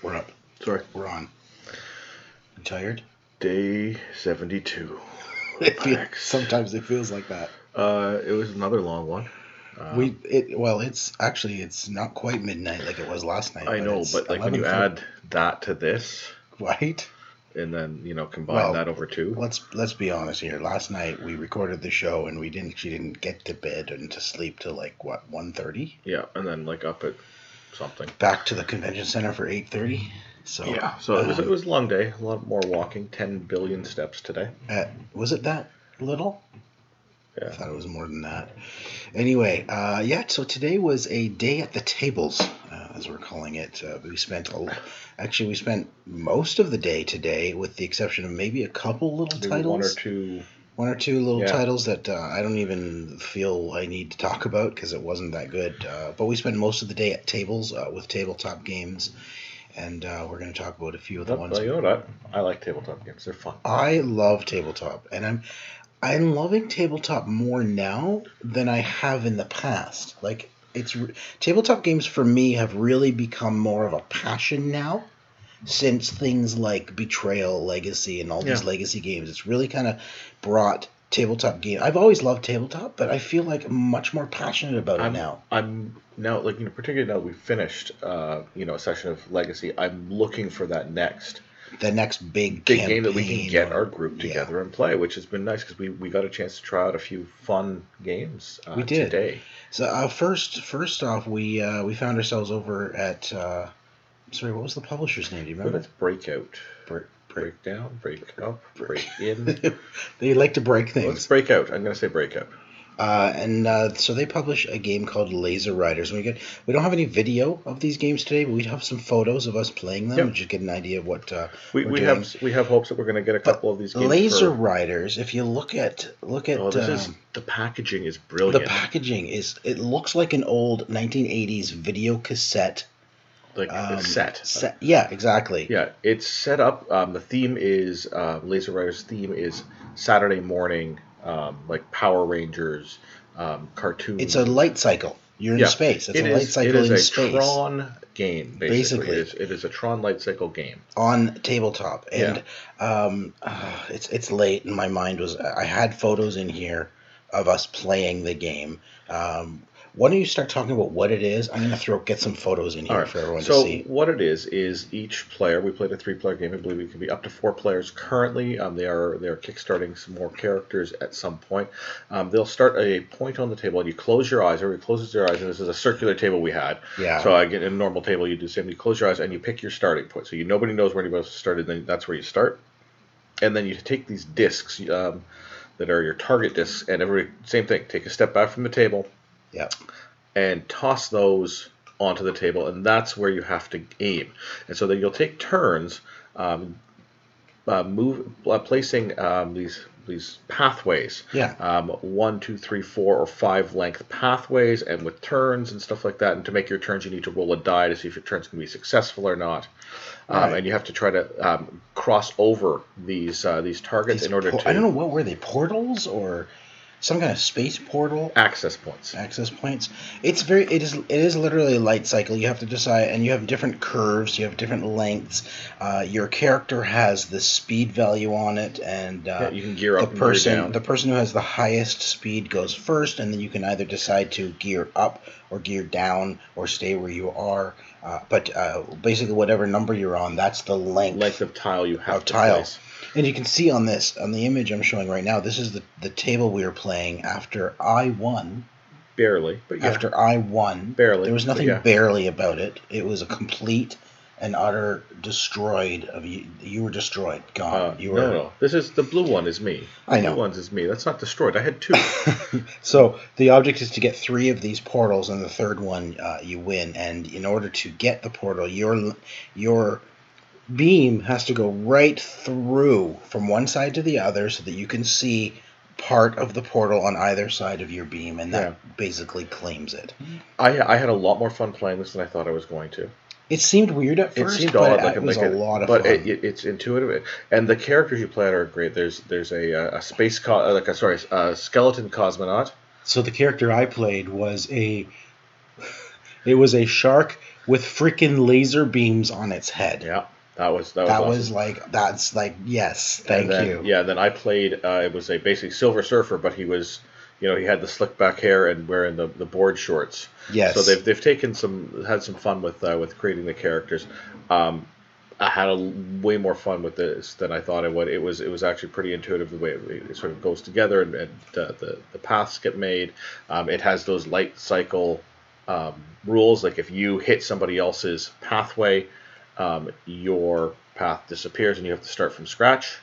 We're up. Sorry. We're on. You tired? Day 72. Sometimes it feels like that. It was another long one. It's not quite midnight like it was last night. I know, but like when you add that to this, right? And then combine that over two. Let's be honest here. Last night we recorded the show and she didn't get to bed and to sleep till 1:30. Yeah, and then up at something. Back to the convention center for 8:30. So yeah, so it was a long day. A lot more walking. 10 billion steps today. Was it that little? Yeah. I thought it was more than that. Anyway, so today was a day at the tables, as we're calling it. We spent most of the day today, with the exception of maybe a couple little titles. One or two little titles that I don't even feel I need to talk about because it wasn't that good. But we spent most of the day at tables with tabletop games. And we're going to talk about a few of the ones. You know what? I like tabletop games. They're fun. I love tabletop, and I'm loving tabletop more now than I have in the past. Like tabletop games for me have really become more of a passion now, since things like Betrayal, Legacy, and all these legacy games. It's really kind of brought tabletop game. I've always loved tabletop, but I feel like I'm much more passionate about it now. I'm now, particularly now that we've finished, a session of Legacy. I'm looking for that next. The next big game that we can get our group together and play, which has been nice because we got a chance to try out a few fun games. We did today. So first off, we found ourselves over at. Sorry, what was the publisher's name? Do you remember? It's Breakout. Break down, break up, break in. They like to break things. Let's break out. I'm going to say Breakout. So they publish a game called Lazer Ryderz. We don't have any video of these games today, but we have some photos of us playing them, just get an idea of what we have hopes that we're going to get a couple of these games. Lazer Ryderz. If you look at the packaging is brilliant. The packaging it looks like an old 1980s video cassette. Set. Yeah, exactly. Yeah, it's set up. The theme is Lazer Ryderz' theme is Saturday morning, like Power Rangers, cartoons. It's a light cycle. You're in space. It's a light cycle in space. It is a Tron game, basically. It is a Tron light cycle game on tabletop, and it's late, and my mind was. I had photos in here of us playing the game. Why don't you start talking about what it is? I'm going to get some photos in here for everyone to see. So what it is each player, we played a 3-player game. I believe it can be up to 4 players currently. They are kickstarting some more characters at some point. They'll start a point on the table, and you close your eyes. Everybody closes their eyes, and this is a circular table we had. Yeah. So again, in a normal table, you do the same. You close your eyes, and you pick your starting point. So nobody knows where anybody started, then that's where you start. And then you take these discs that are your target discs, and same thing. Take a step back from the table. Yeah. And toss those onto the table, and that's where you have to aim. And so then you'll take turns placing these pathways. Yeah. 1, 2, 3, 4, or 5 length pathways, and with turns and stuff like that. And to make your turns, you need to roll a die to see if your turn's going to be successful or not. Right. And you have to try to cross over these targets in order to. I don't know, what were they, portals or some kind of space portal? Access points. It is literally a light cycle. You have to decide, and you have different curves. You have different lengths. Your character has the speed value on it, and you can gear up and gear down. The person who has the highest speed goes first, and then you can either decide to gear up or gear down or stay where you are. But basically, whatever number you're on, that's the length of tile you have to place. And you can see on the image I'm showing right now, this is the table we were playing after I won. Barely, but yeah. After I won. Barely. There was nothing barely about it. It was a complete and utter destroyed. You were destroyed. Gone. No. This is the blue one is me. I know. The blue one is me. That's not destroyed. I had 2. So the object is to get 3 of these portals, and the third one you win. And in order to get the portal, your beam has to go right through from one side to the other so that you can see part of the portal on either side of your beam, and that basically claims it. I had a lot more fun playing this than I thought I was going to. It seemed weird at first, it was a lot of fun. But it's intuitive, and the characters you play are great. There's a skeleton cosmonaut. So the character I played was a shark with freaking laser beams on its head. Yeah, that was was awesome. that's like, yes, And thank then you. then I played. It was a basically Silver Surfer, but he was, he had the slick back hair and wearing the board shorts. So Yes. they've taken had some fun with creating the characters. Um, I had way more fun with this than I thought I would. It was actually pretty intuitive the way it sort of goes together, and the paths get made. It has those light cycle rules, like if you hit somebody else's pathway, your path disappears and you have to start from scratch,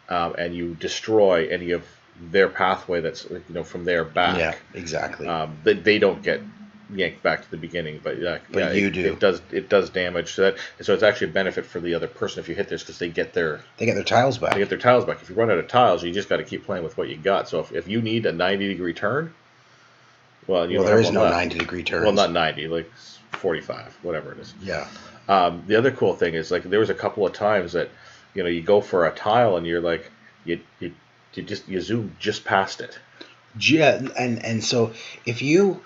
and you destroy any of their pathway that's from their Yeah, back. exactly. They don't get yanked back to the beginning, but But you do. it does damage to that, and so it's actually a benefit for the other person if you hit this because they get their tiles back. tiles back. If you run out of tiles, you just got to keep playing with what you got. So if you need a 90-degree turn, well, you don't there have is one no left. 90-degree turns. Well, not 90, like 45, whatever it is. Yeah. The other cool thing is, like, there was a couple of times that you go for a tile and you're like you zoom just past it. Yeah, and so if you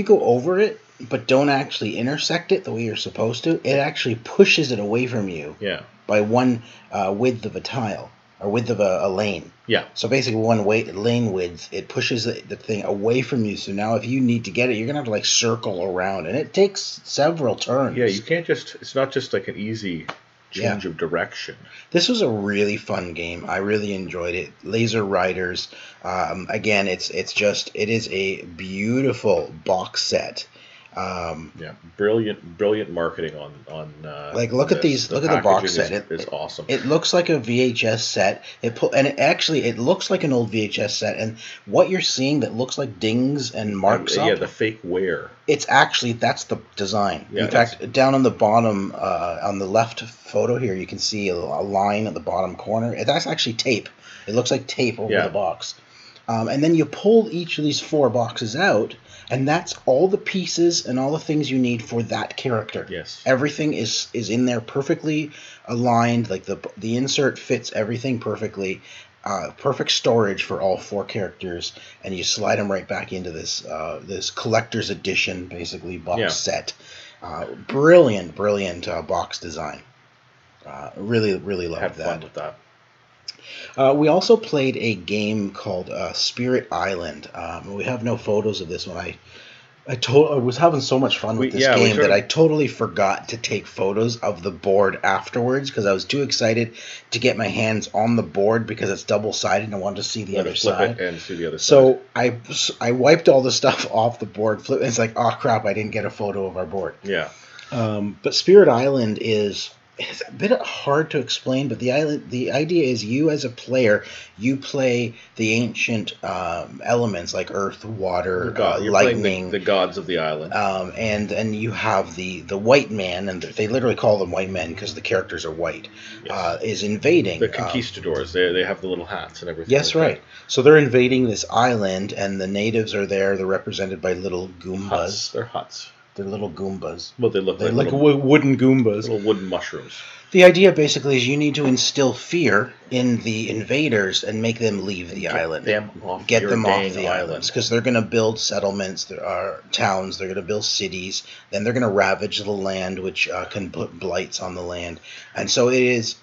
go over it but don't actually intersect it the way you're supposed to, it actually pushes it away from you. Yeah. By one width of a tile or width of a lane. Yeah. So basically, one lane width, it pushes the thing away from you. So now, if you need to get it, you're gonna have to like circle around, and it takes several turns. Yeah, you can't just. It's not just like an easy change of direction. This was a really fun game. I really enjoyed it. Lazer Ryderz. Again, it is a beautiful box set. Brilliant marketing on. Look at these. Look at the box set. It's awesome. It looks like a VHS set. It looks like an old VHS set. And what you're seeing that looks like dings and marks up. Yeah, the fake wear. It's actually, that's the design. Yeah, in fact, down on the bottom, on the left photo here, you can see a line at the bottom corner. That's actually tape. It looks like tape over the box. And then you pull each of these 4 boxes out, and that's all the pieces and all the things you need for that character. Yes. Everything is in there perfectly aligned. Like the insert fits everything perfectly. Perfect storage for all 4 characters, and you slide them right back into this collector's edition, basically box set. Brilliant box design. Really loved Had that. fun with that. We also played a game called Spirit Island. We have no photos of this one. I was having so much fun with this game that I totally forgot to take photos of the board afterwards because I was too excited to get my hands on the board because it's double-sided and I wanted to see the other side. And see the other side. So I wiped all the stuff off the board. And it's like, oh crap, I didn't get a photo of our board. Yeah. But Spirit Island is... It's a bit hard to explain, but the idea is you as a player, you play the ancient elements like earth, water, lightning, the gods of the island, and you have the white man, and they literally call them white men because the characters are white. Yes. Is invading the conquistadors. They have the little hats and everything. Yes, right. So they're invading this island, and the natives are there. They're represented by little Goombas. They're huts. They're little Goombas. Well, they look like wooden Goombas. Little wooden mushrooms. The idea basically is you need to instill fear in the invaders and make them leave the island. Get them off the islands because they're going to build settlements. There are towns. They're going to build cities. Then they're going to ravage the land, which can put blights on the land. And so it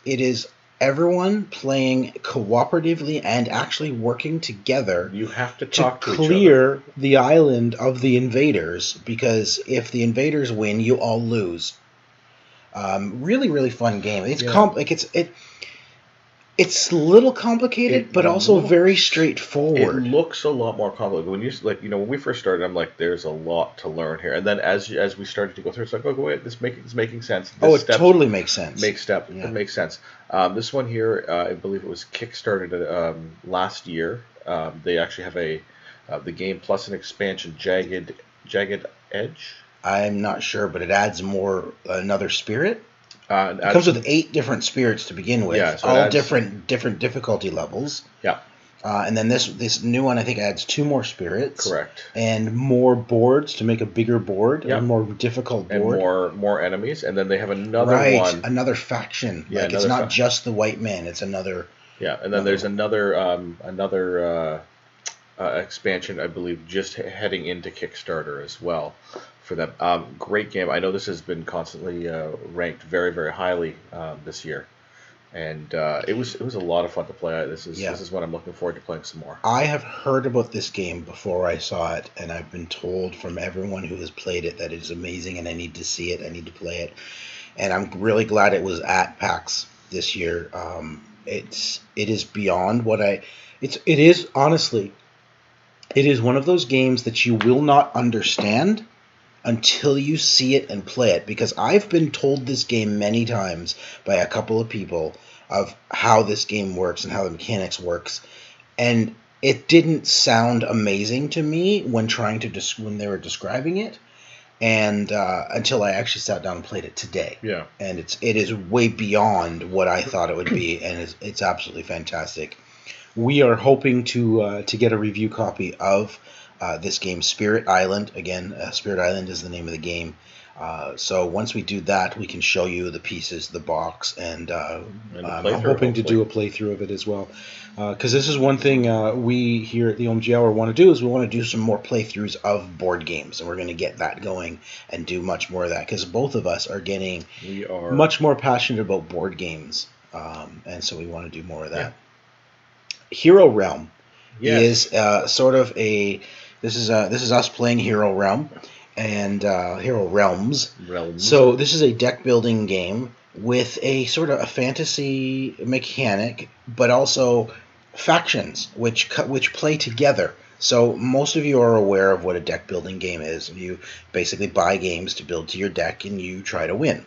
is everyone playing cooperatively and actually working together. You have to talk to clear the island of the invaders, because if the invaders win, you all lose. Really fun game. It's it's a little complicated, but also very straightforward. It looks a lot more complicated when we first started. I'm like, there's a lot to learn here, and then as we started to go through, it's like, oh wait, it's making sense. It totally makes sense. It makes sense. This one here, I believe it was kickstarted last year. They actually have the game plus an expansion, Jagged Edge. I'm not sure, but it adds another spirit. It comes with 8 different spirits to begin with, so all different difficulty levels. Yeah. And then this new one, I think, adds 2 more spirits. Correct. And more boards to make a bigger board, a more difficult board. And more enemies. And then they have another one. Another faction. Yeah, it's not just the white man, it's another... Yeah, and then there's another expansion, I believe, just heading into Kickstarter as well for them. Great game. I know this has been constantly ranked very, very highly this year, and it was a lot of fun to play. This is what I'm looking forward to playing some more. I have heard about this game before I saw it, and I've been told from everyone who has played it that it is amazing, and I need to see it. I need to play it, and I'm really glad it was at PAX this year. It is beyond what it is honestly. It is one of those games that you will not understand until you see it and play it, because I've been told this game many times by a couple of people of how this game works and how the mechanics works, and it didn't sound amazing to me when when they were describing it, and until I actually sat down and played it today. Yeah, and it is way beyond what I thought it would be, and it's absolutely fantastic. We are hoping to get a review copy of this game, Spirit Island. Again, Spirit Island is the name of the game. So once we do that, we can show you the pieces, the box, and I'm hoping to do a playthrough of it as well. Because this is one thing we here at the OMG Hour want to do, is we want to do some more playthroughs of board games, and we're going to get that going and do much more of that, because both of us are getting much more passionate about board games, and so we want to do more of that. Yeah. Hero Realm is sort of a this is us playing Hero Realm and Hero Realms. So this is a deck building game with a sort of a fantasy mechanic, but also factions which play together. So most of you are aware of what a deck building game is. You basically buy games to build to your deck, and you try to win.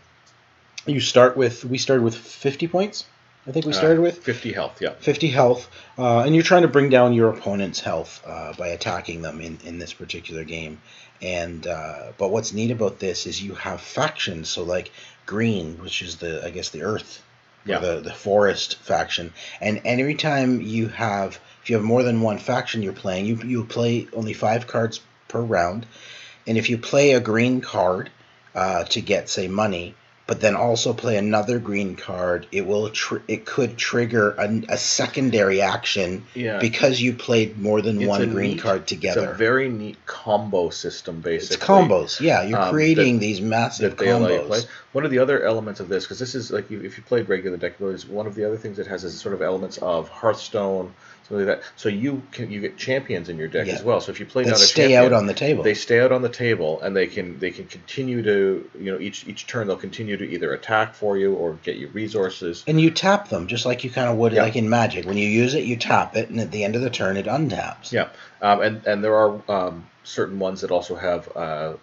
We started with 50 points. I think we started with 50 health, yeah. 50 health, and you're trying to bring down your opponent's health by attacking them in this particular game. And but what's neat about this is you have factions. So like green, which is the earth, or the forest faction. And every time if you have more than one faction you're playing, you play only 5 cards per round. And if you play a green card to get, say, money, but then also play another green card, it could trigger a secondary action because you played more than one green card together. It's a very neat combo system, basically. It's combos, yeah. You're creating these massive combos. One of the other elements of this, because this is like if you played regular deck builders, one of the other things it has is sort of elements of Hearthstone, something like that. So you get champions in your deck as well. So if you play down a champion, stay out on the table. They stay out on the table, and they can continue to, each turn they'll continue to either attack for you or get you resources. And you tap them just like you kind of would like in Magic. When you use it, you tap it, and at the end of the turn, it untaps. Yeah, and there are certain ones that also have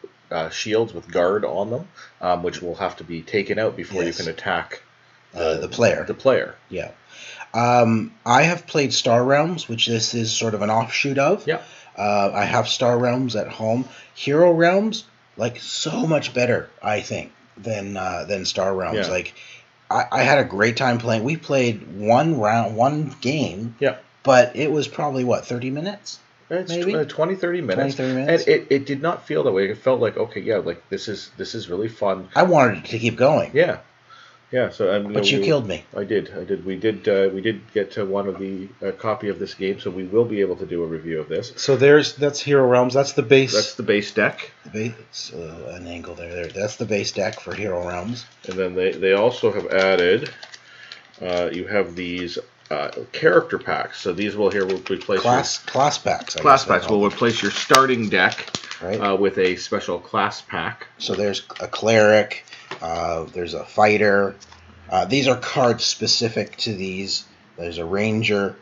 shields with guard on them, which will have to be taken out before you can attack the player. The player. Yeah. I have played Star Realms, which this is sort of an offshoot of. Yeah. I have Star Realms at home. Hero Realms, like, so much better, I think, than Star Realms. Yeah. Like, I had a great time playing. We played one game. Yeah. But it was probably 30 minutes. It's maybe 20-30 minutes. 20-30 minutes. And it did not feel that way. It felt like, okay, yeah, like this is really fun. I wanted it to keep going. Yeah. Yeah, so but you killed me. I did. We did get to one of the copy of this game, so we will be able to do a review of this. So that's Hero Realms. That's the base. That's the base deck. It's an angle there. That's the base deck for Hero Realms. And then they also have added. You have these character packs. So these will replace class packs. Class packs will replace your starting deck with a special class pack. So there's a cleric. There's a fighter. These are cards specific to these. There's a ranger,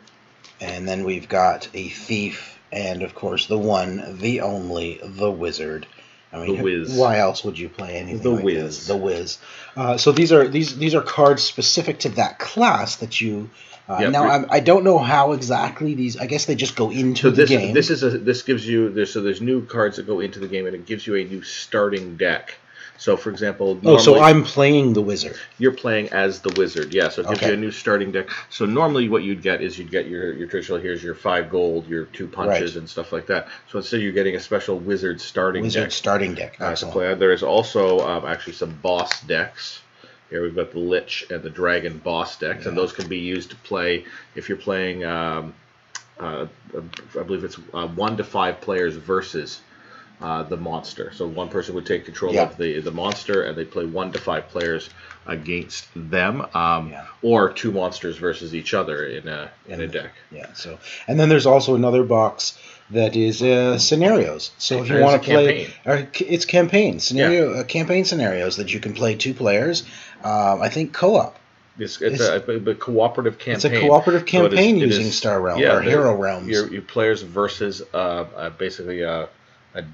and then we've got a thief, and of course the one, the only, the wizard. I mean, the Wiz. Why else would you play anything the like Wiz. This? The Wiz. So these are cards specific to that class that you. Now I don't know how exactly these. I guess they just go into the game. This gives you so there's new cards that go into the game, and it gives you a new starting deck. So, for example... so I'm playing the wizard. You're playing as the wizard, yeah. So it gives you a new starting deck. So normally what you'd get is your traditional, here's your 5 gold, your 2 punches, and stuff like that. So instead you're getting a special wizard starting deck. Wizard starting deck, to play. There is also actually some boss decks. Here we've got the Lich and the Dragon boss decks, and those can be used to play if you're playing... I believe it's 1 to 5 players versus the monster. So one person would take control of the monster, and they play 1 to 5 players against them, or 2 monsters versus each other in a deck. Yeah. So, and then there's also another box that is scenarios. So if you want to play, it's campaign campaign scenarios that you can play 2 players. I think co-op. It's a cooperative campaign. It's a cooperative campaign using Star Realm or Hero Realms. Your players versus basically a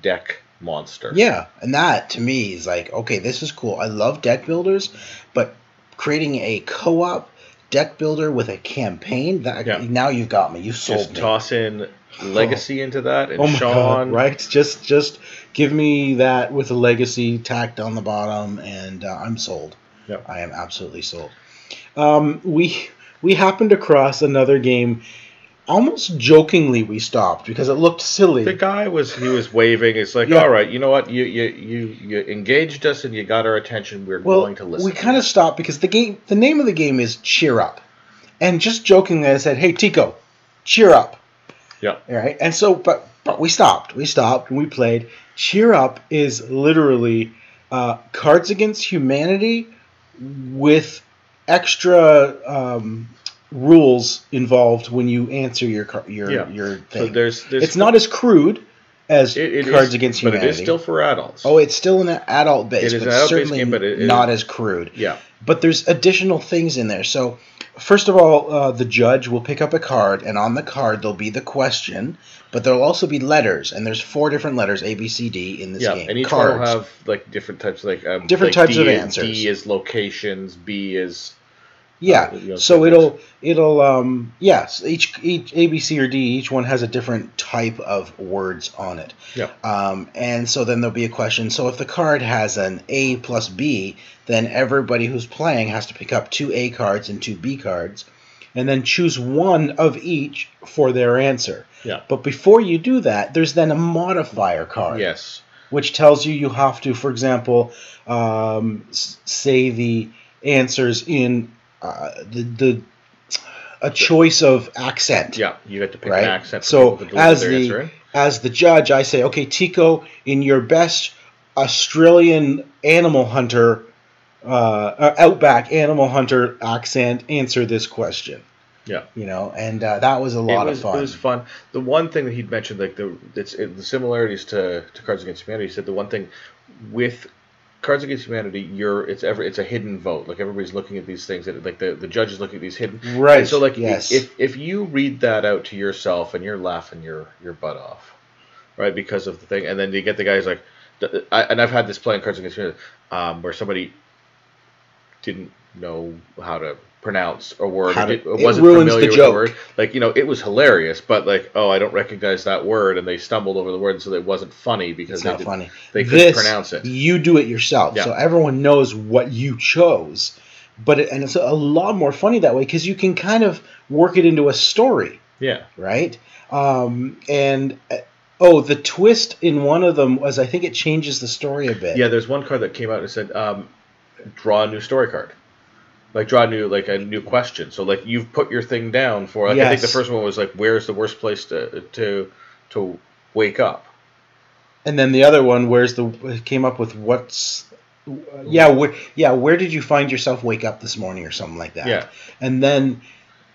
deck monster. Yeah, and that to me is like, okay, this is cool. I love deck builders, but creating a co-op deck builder with a campaign, now you've got me. You sold me. Just toss in Legacy into that, and my Sean. God, right? Just give me that with a Legacy tacked on the bottom, and I'm sold. Yep. I am absolutely sold. We happened across another game. Almost jokingly, we stopped because it looked silly. The guy was waving. It's like, all right, you know what? You engaged us and you got our attention. We're going to listen. We kind of stopped because the name of the game is Cheer Up, and just jokingly, I said, "Hey, Tico, cheer up." Yeah. All right. And so, but we stopped. We stopped and we played. Cheer Up is literally Cards Against Humanity with extra rules involved when you answer your thing. So there's it's not as crude as Cards Against Humanity. But it is still for adults. Oh, it's still an adult base, it is but an adult certainly game, but not as crude. Yeah. But there's additional things in there. So, first of all, the judge will pick up a card, and on the card there'll be the question, but there'll also be letters, and there's 4 different letters, A, B, C, D, in this game. And each one will have like different types, different types of answers. D is locations, B is so it'll each A, B, C, or D, each one has a different type of words on it. Yeah. And so then there'll be a question. So if the card has an A plus B, then everybody who's playing has to pick up 2 A cards and 2 B cards, and then choose one of each for their answer. Yeah. But before you do that, there's then a modifier card. Yes. Which tells you have to, for example, say the answers in a choice of accent. Yeah, you get to pick an accent. So as the judge, I say, okay, Tico, in your best Australian animal hunter, outback animal hunter accent, answer this question. Yeah, and that was a lot of fun. It was fun. The one thing that he'd mentioned, like the similarities to Cards Against Humanity, he said the one thing with Cards Against Humanity, it's a hidden vote. Like everybody's looking at these things, like the judge is looking at these hidden. Right. And so like yes. if you read that out to yourself and you're laughing your butt off, right, because of the thing, and then you get the guy who's like, and I've had this playing Cards Against Humanity, where somebody didn't know how to pronounce a word. It wasn't familiar with the word. Like, it was hilarious, but like, I don't recognize that word, and they stumbled over the word, so it wasn't funny because they couldn't pronounce it. You do it yourself, so everyone knows what you chose. But it's a lot more funny that way because you can kind of work it into a story. Yeah. Right. The twist in one of them was I think it changes the story a bit. Yeah, there's one card that came out and said, draw a new story card. Like draw a new question. So like you've put your thing down for. Like, yes. I think the first one was like, where's the worst place to wake up? And then the other one, came up with what's. Where did you find yourself wake up this morning or something like that? Yeah. And then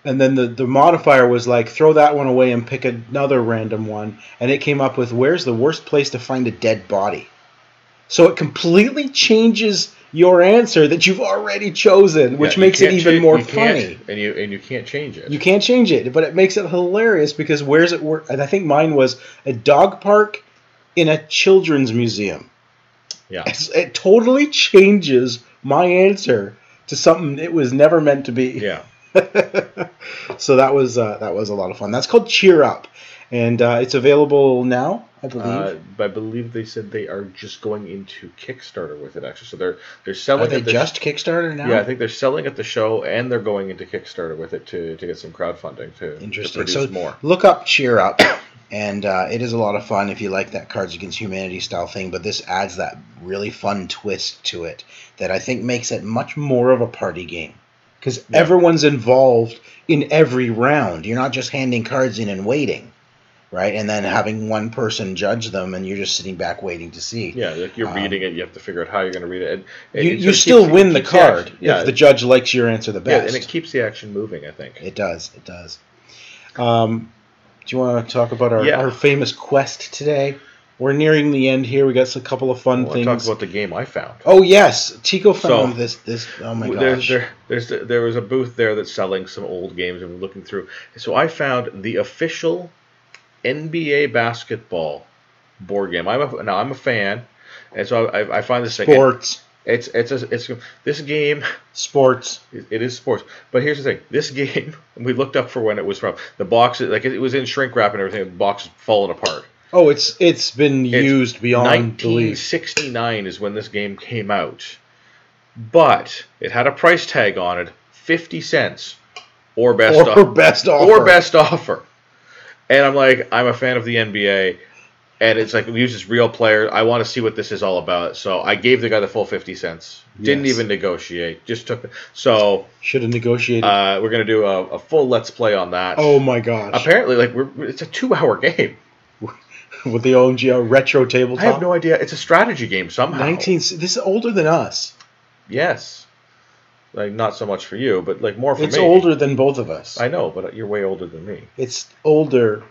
the modifier was like throw that one away and pick another random one, and it came up with where's the worst place to find a dead body. So it completely changes your answer that you've already chosen, which makes it even more funny. And you can't change it. You can't change it, but it makes it hilarious because where's it work? And I think mine was a dog park in a children's museum. Yeah, it totally changes my answer to something it was never meant to be. Yeah. So that was a lot of fun. That's called Cheer Up, and it's available now, I believe. I believe they said they are just going into Kickstarter with it, actually. So they're selling. Are they just Kickstarter now? Yeah, I think they're selling at the show, and they're going into Kickstarter with it to get some crowdfunding to produce more. Look up Cheer Up, and it is a lot of fun if you like that Cards Against Humanity style thing. But this adds that really fun twist to it that I think makes it much more of a party game. because everyone's involved in every round. You're not just handing cards in and waiting, right? And then having one person judge them, and you're just sitting back waiting to see. Yeah, like you're reading it, you have to figure out how you're going to read it. And you still win the card if the judge likes your answer the best. Yeah, and it keeps the action moving, I think. It does. Do you want to talk about our famous quest today? We're nearing the end here. We got a couple of fun things. Talk about the game I found. Oh yes, Tico found this. Oh my gosh! There was a booth there that's selling some old games, and we're looking through. So I found the official NBA basketball board game. I'm a fan, and so I find this sports. It's this game. Sports. It is sports. But here's the thing: this game, we looked up for when it was from. The box, like it was in shrink wrap and everything. The box is falling apart. Oh, it's been used beyond belief. 1969 is when this game came out, but it had a price tag on it, 50 cents, or best offer. And I'm like, I'm a fan of the NBA, and it's like we use this real player. I want to see what this is all about, so I gave the guy the full 50 cents. Didn't even negotiate, just took it. So should have negotiated. We're gonna do a full let's play on that. Oh my gosh! Apparently, it's a 2-hour game. With the OMG retro tabletop? I have no idea. It's a strategy game somehow. This is older than us. Yes. Like, not so much for you, but like more for me. It's older than both of us. I know, but you're way older than me. It's older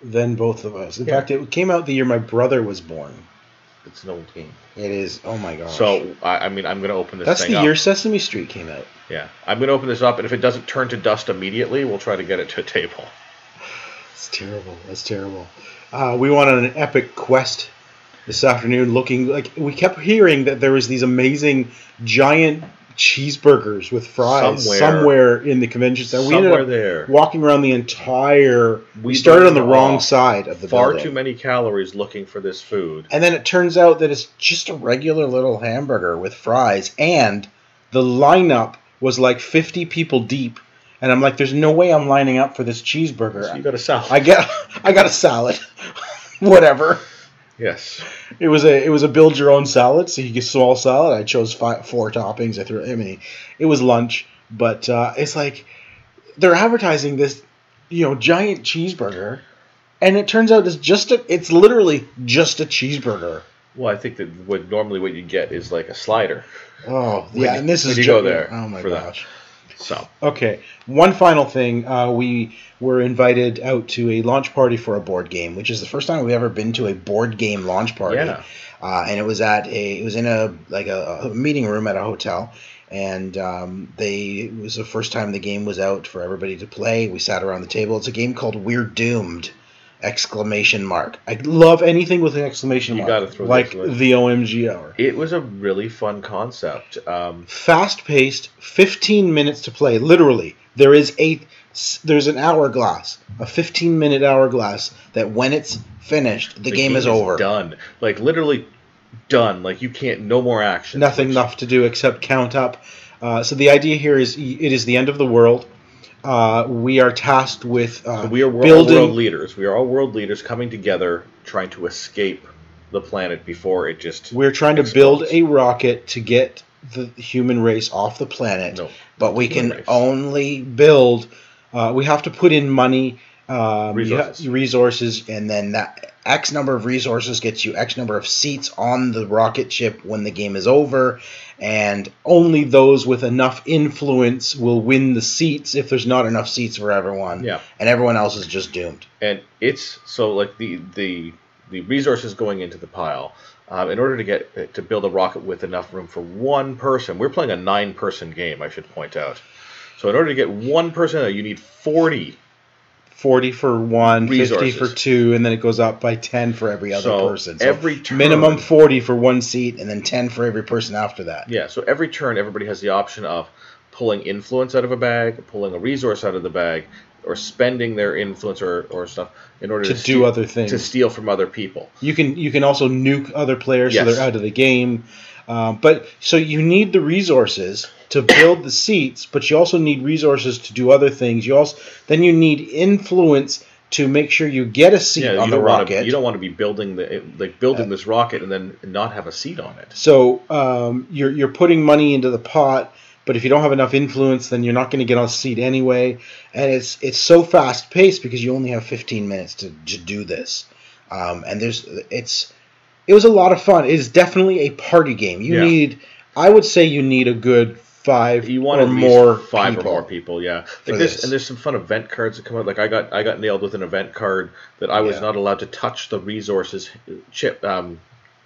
than both of us. In fact, it came out the year my brother was born. It's an old game. It is. Oh my gosh. So, I'm going to open this thing up. That's the year up. Sesame Street came out. Yeah. I'm going to open this up, and if it doesn't turn to dust immediately, we'll try to get it to a table. It's terrible. That's terrible. We went on an epic quest this afternoon looking like we kept hearing that there was these amazing giant cheeseburgers with fries somewhere in the convention center. We ended up walking around the entire... We started on the wrong side of the building. Far too many calories looking for this food. And then it turns out that it's just a regular little hamburger with fries, and the lineup was like 50 people deep. And I'm like, there's no way I'm lining up for this cheeseburger. So you got a salad. I got a salad. Whatever. Yes. It was a build your own salad, so you get small salad. I chose 4 toppings. It was lunch, but it's like they're advertising this, giant cheeseburger, and it turns out it's literally just a cheeseburger. Well, I think that what you get is like a slider. Oh, yeah, and this is go there. Oh my gosh. That. So okay, one final thing. We were invited out to a launch party for a board game, which is the first time we've ever been to a board game launch party. Yeah. And it was in a meeting room at a hotel, and it was the first time the game was out for everybody to play. We sat around the table. It's a game called We're Doomed! ! I love anything with an exclamation mark. You gotta throw like the OMG hour. It was a really fun concept. Fast-paced, 15 minutes to play. Literally, there's an hourglass, a 15-minute hourglass that when it's finished, the game is over. Done. Like literally done. Like you can't. No more action. Nothing left to do except count up. So the idea here is it is the end of the world. We are tasked with we are world leaders. We are all world leaders coming together, trying to escape the planet before it just. We're trying to build a rocket to get the human race off the planet. No, but we can only build. We have to put in money, resources, and then that X number of resources gets you X number of seats on the rocket ship when the game is over. And only those with enough influence will win the seats if there's not enough seats for everyone. Yeah. And everyone else is just doomed. And it's so like the resources going into the pile. In order to build a rocket with enough room for one person, we're playing a 9-person game, I should point out. So in order to get one person, you need 40. 40 for one, resources. 50 for two, and then it goes up by 10 for every other person. So every turn, minimum 40 for one seat, and then 10 for every person after that. Yeah, so every turn, everybody has the option of pulling influence out of a bag, pulling a resource out of the bag, or spending their influence or stuff in order to do other things. To steal from other people. You can also nuke other players so they're out of the game. But so you need the resources to build the seats, but you also need resources to do other things. Then you need influence to make sure you get a seat on the rocket. You don't want to be building this rocket and then not have a seat on it. So you're putting money into the pot but if you don't have enough influence, then you're not going to get on a seat anyway. And it's so fast paced because you only have 15 minutes to do this. And it was a lot of fun. It is definitely a party game. I would say you need a good five or more people. Yeah, there's some fun event cards that come out. Like I got nailed with an event card that I was not allowed to touch the resources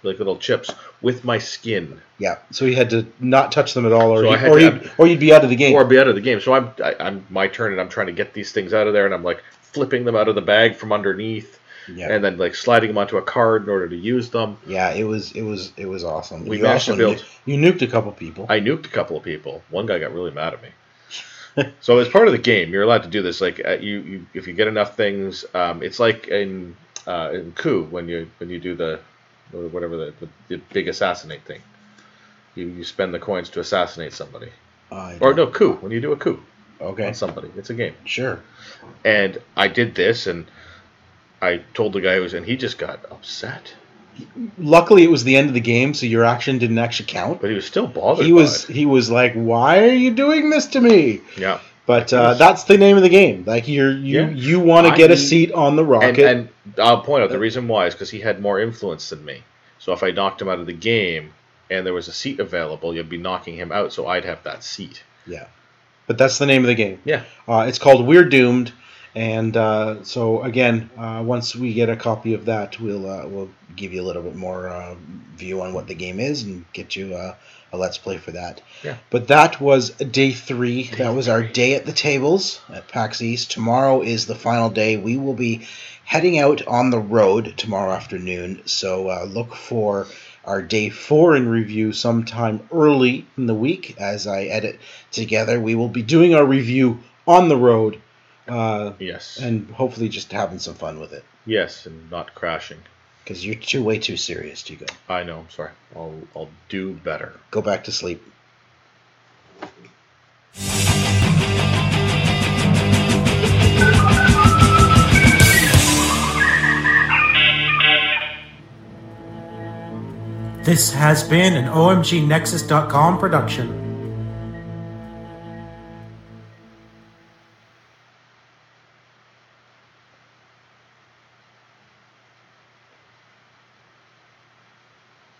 like little chips with my skin. Yeah, so you had to not touch them at all, or you'd be out of the game. Or be out of the game. So I'm my turn, and I'm trying to get these things out of there, and I'm like flipping them out of the bag from underneath. Yeah. And then like sliding them onto a card in order to use them. Yeah, it was awesome. We managed to build. You nuked a couple people. I nuked a couple of people. One guy got really mad at me. So as part of the game, you're allowed to do this. Like you if you get enough things, it's like in coup when you do the big assassinate thing. You spend the coins to assassinate somebody. Coup when you do a coup. Okay. On somebody, it's a game. Sure. And I did this and. I told the guy and he just got upset. Luckily, it was the end of the game, so your action didn't actually count. But he was still bothered. He was like, "Why are you doing this to me?" Yeah. But that's the name of the game. Like you want to get a seat on the rocket. And I'll point out the reason why is because he had more influence than me. So if I knocked him out of the game and there was a seat available, you'd be knocking him out, so I'd have that seat. Yeah. But that's the name of the game. Yeah. It's called We're Doomed. And so again, once we get a copy of that, we'll give you a little bit more view on what the game is and get you a Let's Play for that. Yeah. But that was day 3. That was our day at the tables at PAX East. Tomorrow is the final day. We will be heading out on the road tomorrow afternoon. So look for our day 4 in review sometime early in the week as I edit together. We will be doing our review on the road. Yes. And hopefully just having some fun with it. Yes, and not crashing. Because you're way too serious, Hugo. I know, I'm sorry. I'll do better. Go back to sleep. This has been an OMGNexus.com production.